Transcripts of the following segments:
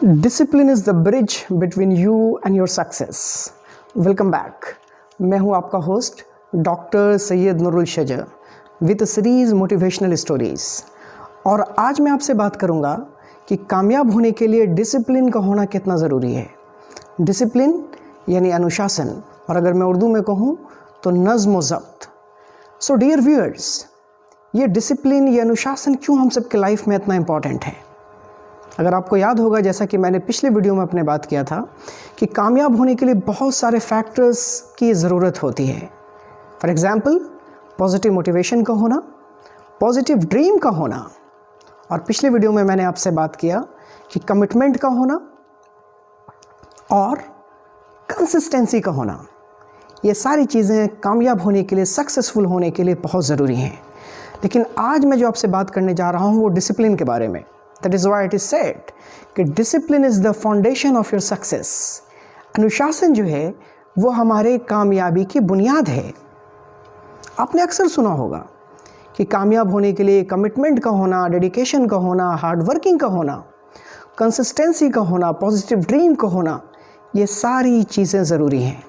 Discipline is the bridge between you and your success. Welcome back. मैं हूं आपका host doctor Syed Nurul शजर with series motivational stories. और आज मैं आपसे बात करूंगा कि कामयाब होने के लिए डिसिप्लिन का होना कितना ज़रूरी है। डिसिप्लिन यानी अनुशासन, और अगर मैं उर्दू में कहूँ तो नज़्म व ज़ब्त। सो डियर व्यूअर्स, ये डिसिप्लिन, ये अनुशासन क्यों हम सबके लाइफ में इतना इम्पॉर्टेंट है। अगर आपको याद होगा, जैसा कि मैंने पिछले वीडियो में अपने बात किया था कि कामयाब होने के लिए बहुत सारे फैक्टर्स की ज़रूरत होती है। फॉर एग्ज़ाम्पल, पॉजिटिव मोटिवेशन का होना, पॉजिटिव ड्रीम का होना, और पिछले वीडियो में मैंने आपसे बात किया कि कमिटमेंट का होना और कंसिस्टेंसी का होना। ये सारी चीज़ें कामयाब होने के लिए, सक्सेसफुल होने के लिए बहुत ज़रूरी हैं। लेकिन आज मैं जो आपसे बात करने जा रहा हूँ वो डिसिप्लिन के बारे में। That is why it is said कि discipline is the foundation of your success। अनुशासन जो है वो हमारे कामयाबी की बुनियाद है। आपने अक्सर सुना होगा कि कामयाब होने के लिए कमिटमेंट का होना, डेडिकेशन का होना, हार्ड वर्किंग का होना, कंसिस्टेंसी का होना, पॉजिटिव ड्रीम का होना, ये सारी चीज़ें ज़रूरी हैं।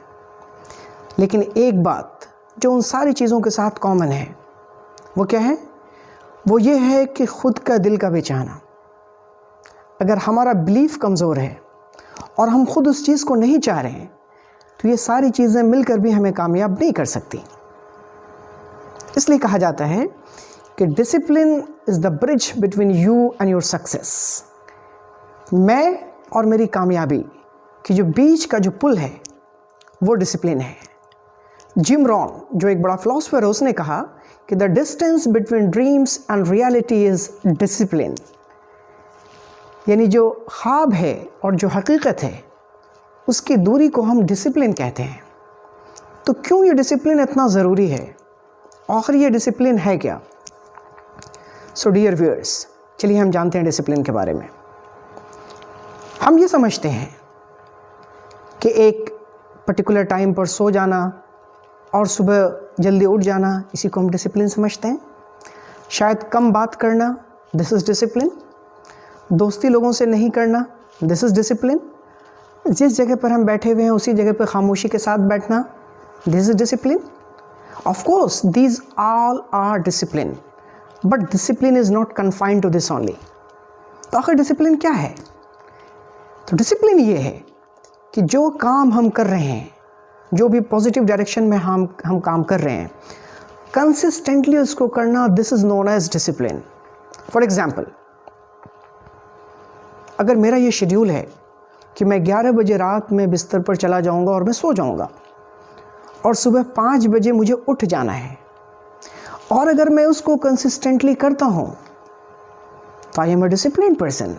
लेकिन एक बात जो उन सारी चीज़ों के साथ कॉमन है वो क्या है? वो ये है कि खुद का दिल का बेचाना। अगर हमारा बिलीफ कमज़ोर है और हम खुद उस चीज़ को नहीं चाह रहे हैं तो ये सारी चीज़ें मिलकर भी हमें कामयाब नहीं कर सकती। इसलिए कहा जाता है कि discipline is the bridge between you and your success. मैं और मेरी कामयाबी की जो बीच का जो पुल है वो डिसिप्लिन है। जिम रॉन, जो एक बड़ा फिलोसोफर है, उसने कहा कि the distance between dreams and reality is discipline. यानी जो ख्वाब है और जो हकीकत है उसकी दूरी को हम डिसिप्लिन कहते हैं। तो क्यों ये डिसिप्लिन इतना ज़रूरी है? आखिर ये डिसिप्लिन है क्या? सो डियर व्यूअर्स, चलिए हम जानते हैं डिसिप्लिन के बारे में। हम ये समझते हैं कि एक पर्टिकुलर टाइम पर सो जाना और सुबह जल्दी उठ जाना, इसी को हम डिसिप्लिन समझते हैं। शायद कम बात करना, दिस इज़ डिसिप्लिन। दोस्ती लोगों से नहीं करना, दिस इज़ डिसिप्लिन। जिस जगह पर हम बैठे हुए हैं उसी जगह पर खामोशी के साथ बैठना, this is discipline. Of course these all are discipline, but discipline is not confined to this only. तो आखिर डिसिप्लिन क्या है? तो डिसिप्लिन ये है कि जो काम हम कर रहे हैं, जो भी पॉजिटिव डायरेक्शन में हम काम कर रहे हैं, कंसिस्टेंटली उसको करना, this is known as discipline. For example, अगर मेरा ये शेड्यूल है कि मैं 11 बजे रात में बिस्तर पर चला जाऊंगा और मैं सो जाऊंगा और सुबह 5 बजे मुझे उठ जाना है, और अगर मैं उसको कंसिस्टेंटली करता हूं तो आई एम अ डिसिप्लिन्ड पर्सन।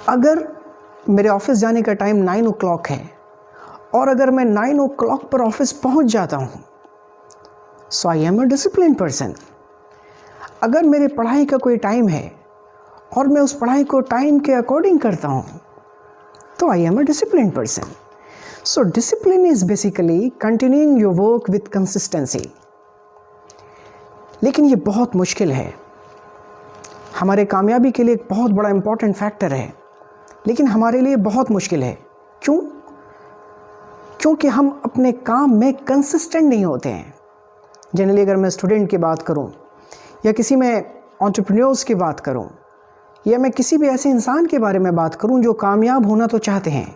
अगर मेरे ऑफिस जाने का टाइम 9 o'clock है और अगर मैं 9 o'clock पर ऑफिस पहुंच जाता हूं, so I am a disciplined person. अगर मेरे पढ़ाई का कोई टाइम है और मैं उस पढ़ाई को टाइम के अकॉर्डिंग करता हूँ तो आई am a disciplined person. So discipline is basically continuing your work with consistency. लेकिन ये बहुत मुश्किल है। हमारे कामयाबी के लिए एक बहुत बड़ा इम्पॉर्टेंट फैक्टर है, लेकिन हमारे लिए बहुत मुश्किल है। क्यों? क्योंकि हम अपने काम में कंसिस्टेंट नहीं होते हैं। जनरली अगर मैं स्टूडेंट की बात करूँ या किसी में एंटरप्रेन्योर्स की बात करूँ या मैं किसी भी ऐसे इंसान के बारे में बात करूं जो कामयाब होना तो चाहते हैं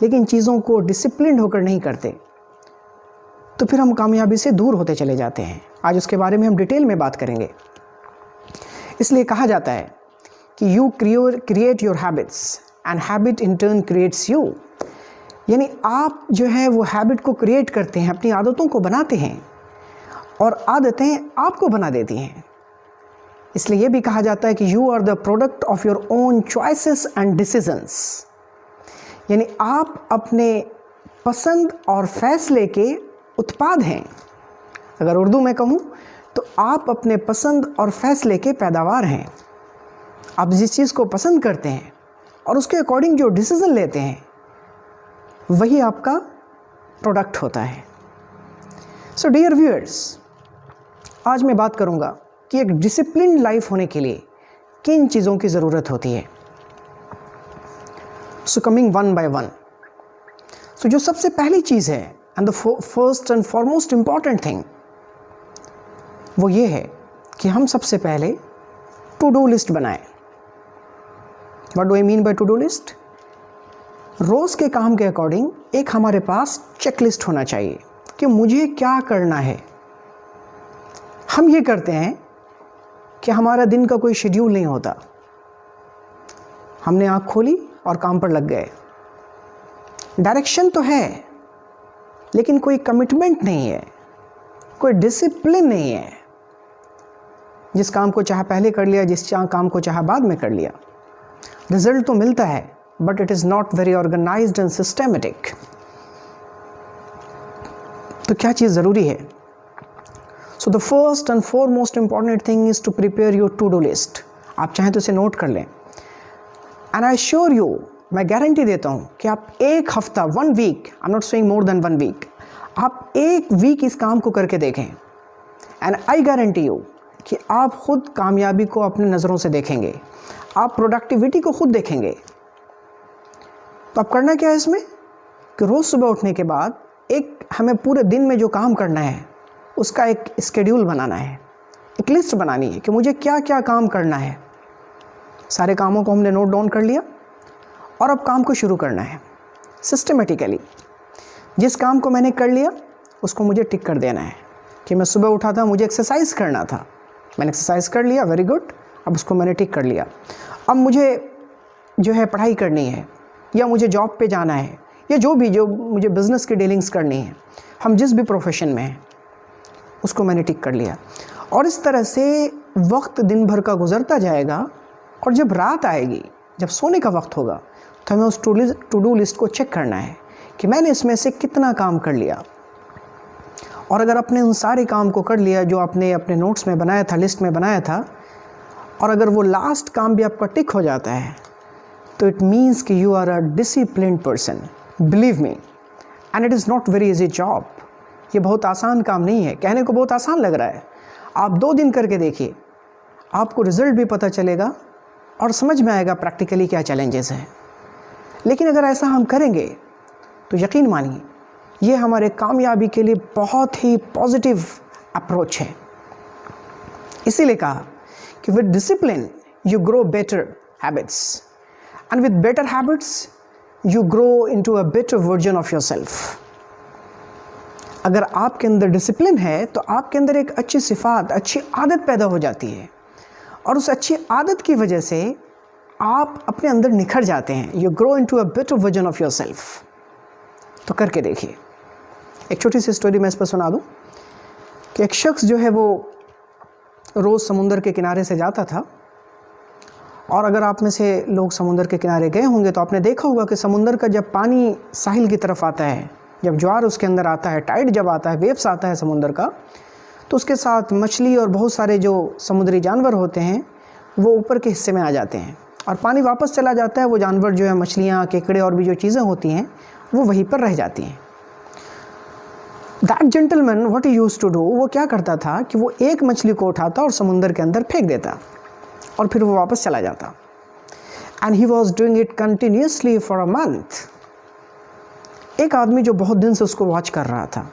लेकिन चीज़ों को डिसिप्लिन्ड होकर नहीं करते, तो फिर हम कामयाबी से दूर होते चले जाते हैं। आज उसके बारे में हम डिटेल में बात करेंगे। इसलिए कहा जाता है कि you create your habits and habit in turn creates you. यानी आप जो है वो हैबिट को क्रिएट करते हैं, अपनी आदतों को बनाते हैं, और आदतें आपको बना देती हैं। इसलिए यह भी कहा जाता है कि you are the product of your own choices and decisions. यानी आप अपने पसंद और फैसले के उत्पाद हैं। अगर उर्दू में कहूँ तो आप अपने पसंद और फैसले के पैदावार हैं। आप जिस चीज़ को पसंद करते हैं और उसके अकॉर्डिंग जो डिसीज़न लेते हैं वही आपका प्रोडक्ट होता है। सो डियर व्यूअर्स, आज मैं बात करूँगा कि एक डिसिप्लिन लाइफ होने के लिए किन चीज़ों की ज़रूरत होती है। So coming one by one, so जो सबसे पहली चीज़ है and the first and foremost important thing वो ये है कि हम सबसे पहले टू डू लिस्ट बनाएं। What do I mean by to do list? रोज़ के काम के अकॉर्डिंग एक हमारे पास चेकलिस्ट होना चाहिए कि मुझे क्या करना है। हम ये करते हैं कि हमारा दिन का कोई शेड्यूल नहीं होता, हमने आँख खोली और काम पर लग गए। डायरेक्शन तो है लेकिन कोई कमिटमेंट नहीं है, कोई डिसिप्लिन नहीं है। जिस काम को चाहे पहले कर लिया, जिस काम को चाहे बाद में कर लिया, रिजल्ट तो मिलता है but it is not very organised and systematic. तो क्या चीज़ ज़रूरी है? So the first and foremost important thing is to prepare your to do list. आप चाहें तो इसे नोट कर लें। एंड आई श्योर यू, मैं गारंटी देता हूँ कि आप एक हफ्ता, 1 week, I am not saying more than 1 week, आप 1 वीक इस काम को करके देखें एंड आई गारंटी यू कि आप खुद कामयाबी को अपने नज़रों से देखेंगे, आप प्रोडक्टिविटी को खुद देखेंगे। तो अब करना क्या है इसमें कि रोज़ सुबह उठने के बाद एक हमें पूरे दिन में जो काम करना है उसका एक स्केड्यूल बनाना है, एक लिस्ट बनानी है कि मुझे क्या क्या काम करना है। सारे कामों को हमने नोट डाउन कर लिया और अब काम को शुरू करना है सिस्टमेटिकली। जिस काम को मैंने कर लिया उसको मुझे टिक कर देना है कि मैं सुबह उठा था, मुझे एक्सरसाइज करना था, मैंने एक्सरसाइज कर लिया, वेरी गुड, अब उसको मैंने टिक कर लिया। अब मुझे जो है पढ़ाई करनी है या मुझे जॉब पे जाना है या जो मुझे बिज़नेस की डीलिंग्स करनी है, हम जिस भी प्रोफेशन में हैं उसको मैंने टिक कर लिया। और इस तरह से वक्त दिन भर का गुजरता जाएगा और जब रात आएगी, जब सोने का वक्त होगा, तो हमें उस टू डू लिस्ट को चेक करना है कि मैंने इसमें से कितना काम कर लिया। और अगर आपने उन सारे काम को कर लिया जो आपने अपने नोट्स में बनाया था, लिस्ट में बनाया था, और अगर वो लास्ट काम भी आपका टिक हो जाता है, तो इट मीन्स कि you are a disciplined person. Believe me, and it is not very easy job. ये बहुत आसान काम नहीं है, कहने को बहुत आसान लग रहा है। आप 2 दिन करके देखिए, आपको रिज़ल्ट भी पता चलेगा और समझ में आएगा प्रैक्टिकली क्या चैलेंजेस हैं। लेकिन अगर ऐसा हम करेंगे तो यकीन मानिए ये हमारे कामयाबी के लिए बहुत ही पॉजिटिव अप्रोच है। इसीलिए कहा कि with discipline you grow better habits, and with better habits you grow into a better version of yourself. अगर आपके अंदर डिसिप्लिन है तो आपके अंदर एक अच्छी सिफात, अच्छी आदत पैदा हो जाती है और उस अच्छी आदत की वजह से आप अपने अंदर निखर जाते हैं। You grow into a better version of yourself. तो करके देखिए। एक छोटी सी स्टोरी मैं इस पर सुना दूं कि एक शख्स जो है वो रोज़ समुंदर के किनारे से जाता था। और अगर आप में से लोग समुंदर के किनारे गए होंगे तो आपने देखा होगा कि समुंदर का जब पानी साहिल की तरफ आता है, जब ज्वार उसके अंदर आता है, टाइड जब आता है, वेव्स आता है समुंदर का, तो उसके साथ मछली और बहुत सारे जो समुद्री जानवर होते हैं वो ऊपर के हिस्से में आ जाते हैं और पानी वापस चला जाता है। वो जानवर जो है, मछलियाँ, केकड़े और भी जो चीज़ें होती हैं वो वहीं पर रह जाती हैं। That gentleman what he used to do, वो क्या करता था कि वो एक मछली को उठाता और समुंदर के अंदर फेंक देता और फिर वो वापस चला जाता। And he was doing it continuously for a month. एक आदमी जो बहुत दिन से उसको वॉच कर रहा था,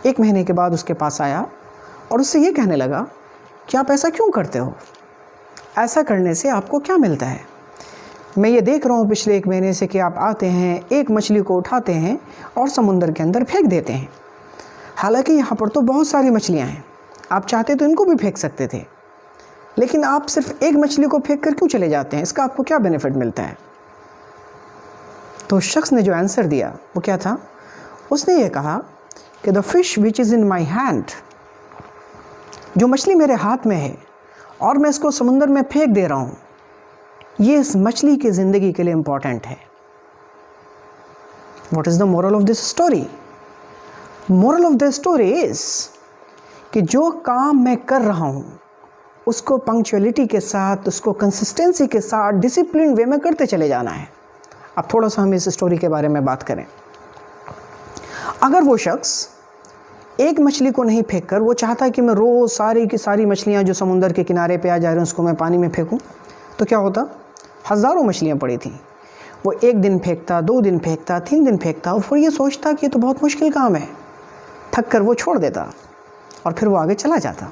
1 महीने के बाद उसके पास आया और उससे ये कहने लगा कि आप ऐसा क्यों करते हो, ऐसा करने से आपको क्या मिलता है? मैं ये देख रहा हूँ पिछले 1 महीने से कि आप आते हैं, एक मछली को उठाते हैं और समुंदर के अंदर फेंक देते हैं। हालांकि यहाँ पर तो बहुत सारी मछलियाँ हैं, आप चाहते तो इनको भी फेंक सकते थे, लेकिन आप सिर्फ एक मछली को फेंक कर क्यों चले जाते हैं? इसका आपको क्या बेनिफिट मिलता है? तो शख्स ने जो आंसर दिया वो क्या था? उसने ये कहा कि the fish which is in my hand, जो मछली मेरे हाथ में है और मैं इसको समुंदर में फेंक दे रहा हूँ, ये इस मछली की ज़िंदगी के लिए इम्पॉर्टेंट है। What is the moral of this story? Moral of the story is कि जो काम मैं कर रहा हूँ उसको पंक्चुअलिटी के साथ, उसको कंसिस्टेंसी के साथ, डिसिप्लिन वे में करते चले जाना है। अब थोड़ा सा हम इस स्टोरी के बारे में बात करें। अगर वो शख्स एक मछली को नहीं फेंक कर वो चाहता है कि मैं रोज़ सारी की सारी मछलियाँ जो समुंदर के किनारे पे आ जा रही हैं उसको मैं पानी में फेंकूँ, तो क्या होता? हज़ारों मछलियाँ पड़ी थी। वो 1 दिन फेंकता, 2 दिन फेंकता, 3 दिन फेंकता और फिर ये सोचता कि ये तो बहुत मुश्किल काम है, थक कर वो छोड़ देता और फिर वो आगे चला जाता।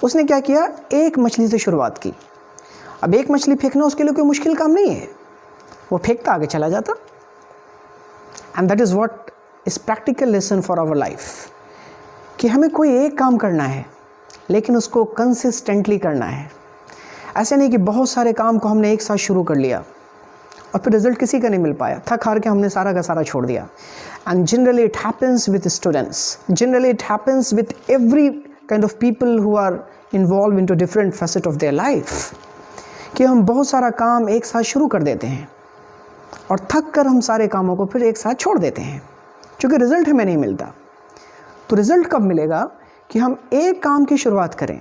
उसने क्या किया, एक मछली से शुरुआत की। अब एक मछली फेंकना उसके लिए कोई मुश्किल काम नहीं है, वो फेंकता आगे चला जाता। And that is what is practical lesson for our life, कि हमें कोई एक काम करना है लेकिन उसको कंसिस्टेंटली करना है। ऐसे नहीं कि बहुत सारे काम को हमने एक साथ शुरू कर लिया और फिर रिजल्ट किसी का नहीं मिल पाया, थक हार के हमने सारा का सारा छोड़ दिया। And generally it happens with students, generally it happens with every kind of people who are involve into different facet of their life, कि हम बहुत सारा काम एक साथ शुरू कर देते हैं और थक कर हम सारे कामों को फिर एक साथ छोड़ देते हैं, क्योंकि रिजल्ट हमें नहीं मिलता। तो रिजल्ट कब मिलेगा, कि हम एक काम की शुरुआत करें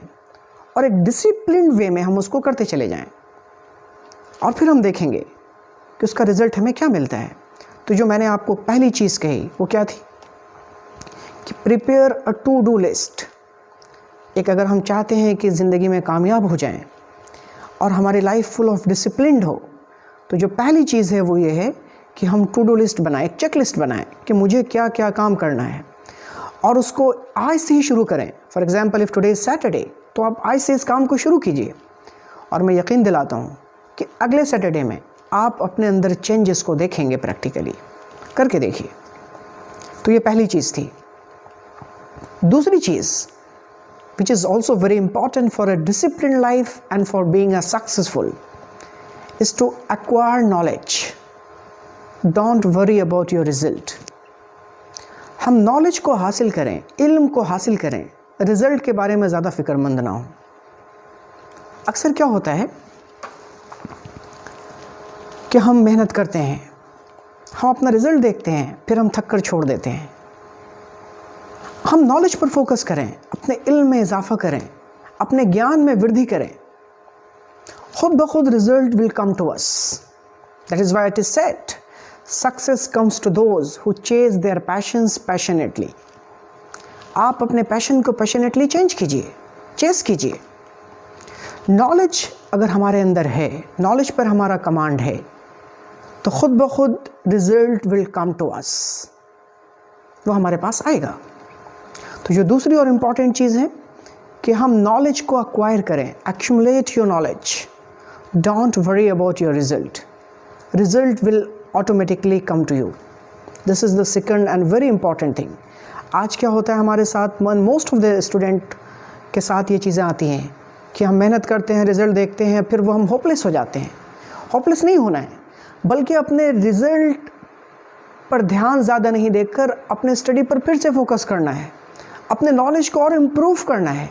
और एक डिसिप्लिन्ड वे में हम उसको करते चले जाएं और फिर हम देखेंगे कि उसका रिज़ल्ट हमें क्या मिलता है। तो जो मैंने आपको पहली चीज़ कही वो क्या थी, कि prepare a to do list. एक अगर हम चाहते हैं कि ज़िंदगी में कामयाब हो जाएं और हमारी लाइफ फुल ऑफ डिसिप्लिन्ड हो, तो जो पहली चीज़ है वो ये है कि हम टू डू लिस्ट बनाएं, एक चेक लिस्ट बनाएं कि मुझे क्या क्या काम करना है और उसको आज से ही शुरू करें। For example if today is Saturday, तो आप आज से इस काम को शुरू कीजिए और मैं यकीन दिलाता हूँ कि अगले सैटरडे में आप अपने अंदर चेंजेस को देखेंगे, प्रैक्टिकली करके देखिए। तो ये पहली चीज़ थी। दूसरी चीज़ which is also very important for a disciplined life and for being a successful is to acquire knowledge. Don't worry about your result. हम नॉलेज को हासिल करें, इल्म को हासिल करें, रिज़ल्ट के बारे में ज़्यादा फ़िक्रमंद ना हो। अक्सर क्या होता है कि हम मेहनत करते हैं, हम अपना रिज़ल्ट देखते हैं, फिर हम थक कर छोड़ देते हैं। हम नॉलेज पर फोकस करें, अपने इल्म में इजाफा करें, अपने ज्ञान में वृद्धि करें, खुद ब खुद result will come to us. That is why it is said success comes to those who chase their passions passionately. आप अपने पैशन को पैशनेटली चेस कीजिए। नॉलेज अगर हमारे अंदर है, नॉलेज पर हमारा कमांड है, तो खुद ब खुद result will come to us, वो हमारे पास आएगा। तो जो दूसरी और इम्पॉर्टेंट चीज़ है कि हम नॉलेज को अक्वायर करें, accumulate your knowledge, don't worry about your result, result will automatically come to you. This is the second and very important thing. आज क्या होता है हमारे साथ, मोस्ट ऑफ द स्टूडेंट के साथ ये चीज़ें आती हैं कि हम मेहनत करते हैं, रिज़ल्ट देखते हैं, फिर वो हम होपलेस हो जाते हैं। होपलेस नहीं होना है, बल्कि अपने रिज़ल्ट पर ध्यान ज़्यादा नहीं देकर अपने स्टडी पर फिर से फोकस करना है, अपने नॉलेज को और इम्प्रूव करना है,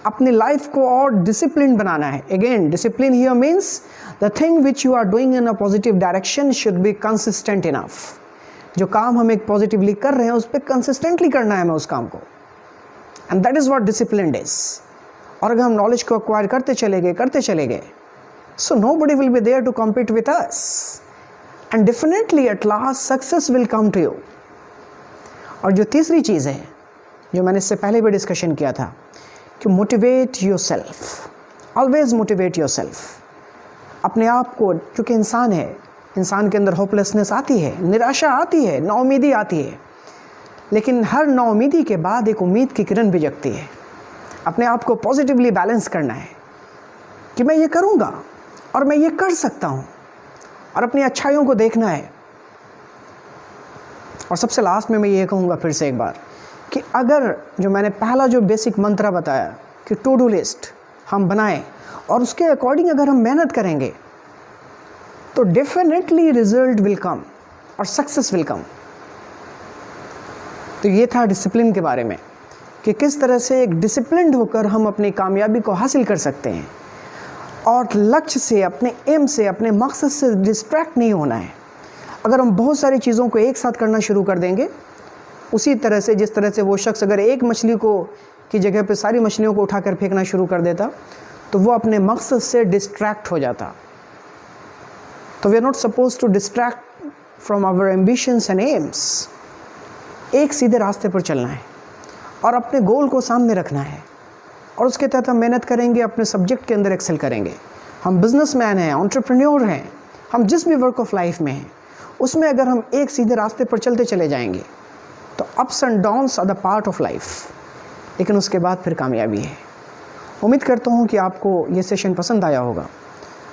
अपनी लाइफ को और डिसिप्लिन बनाना है। Again discipline here means the thing which you are doing in a positive direction should be consistent enough. जो काम हम एक पॉजिटिवली कर रहे हैं उस पर कंसिस्टेंटली करना है हमें उस काम को, and that is what disciplined is. और अगर हम नॉलेज को एक्वायर करते चले गए so nobody will be there to compete with us, and definitely at last success will come to you. और जो तीसरी चीज़ है, जो मैंने इससे पहले भी डिस्कशन किया था, कि motivate your self, always motivate your self. अपने आप को, क्योंकि इंसान है, इंसान के अंदर होपलेसनेस आती है, निराशा आती है, नाउमीदी आती है, लेकिन हर नाउमीदी के बाद एक उम्मीद की किरण भी जगती है। अपने आप को पॉजिटिवली बैलेंस करना है कि मैं ये करूँगा और मैं ये कर सकता हूँ, और अपनी अच्छाइयों को देखना है। और सबसे लास्ट में मैं ये कहूँगा फिर से एक बार कि अगर जो मैंने पहला जो बेसिक मंत्र बताया कि टू डू लिस्ट हम बनाएं और उसके अकॉर्डिंग अगर हम मेहनत करेंगे तो डेफिनेटली रिजल्ट विल कम और सक्सेस विल कम। तो ये था डिसिप्लिन के बारे में कि किस तरह से एक डिसिप्लिन्ड होकर हम अपनी कामयाबी को हासिल कर सकते हैं और लक्ष्य से, अपने एम से, अपने मकसद से डिस्ट्रैक्ट नहीं होना है। अगर हम बहुत सारी चीज़ों को एक साथ करना शुरू कर देंगे, उसी तरह से जिस तरह से वो शख्स अगर एक मछली को की जगह पे सारी मछलियों को उठाकर फेंकना शुरू कर देता तो वो अपने मकसद से डिस्ट्रैक्ट हो जाता। तो we are not suppose to distract from our ambitions and aims. एक सीधे रास्ते पर चलना है और अपने गोल को सामने रखना है और उसके तहत हम मेहनत करेंगे, अपने सब्जेक्ट के अंदर एक्सेल करेंगे। हम बिजनेसमैन हैं, एंटरप्रेन्योर हैं, हम जिस भी वर्क ऑफ लाइफ में हैं उसमें अगर हम एक सीधे रास्ते पर चलते चले जाएंगे तो ups and downs are the part of life, लेकिन उसके बाद फिर कामयाबी है। उम्मीद करता हूँ कि आपको ये सेशन पसंद आया होगा।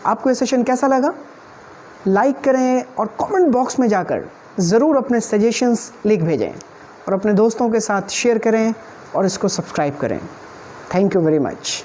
आपको ये सेशन कैसा लगा? लाइक करें और कमेंट बॉक्स में जाकर ज़रूर अपने सजेशंस लिख भेजें और अपने दोस्तों के साथ शेयर करें और इसको सब्सक्राइब करें। Thank you very much.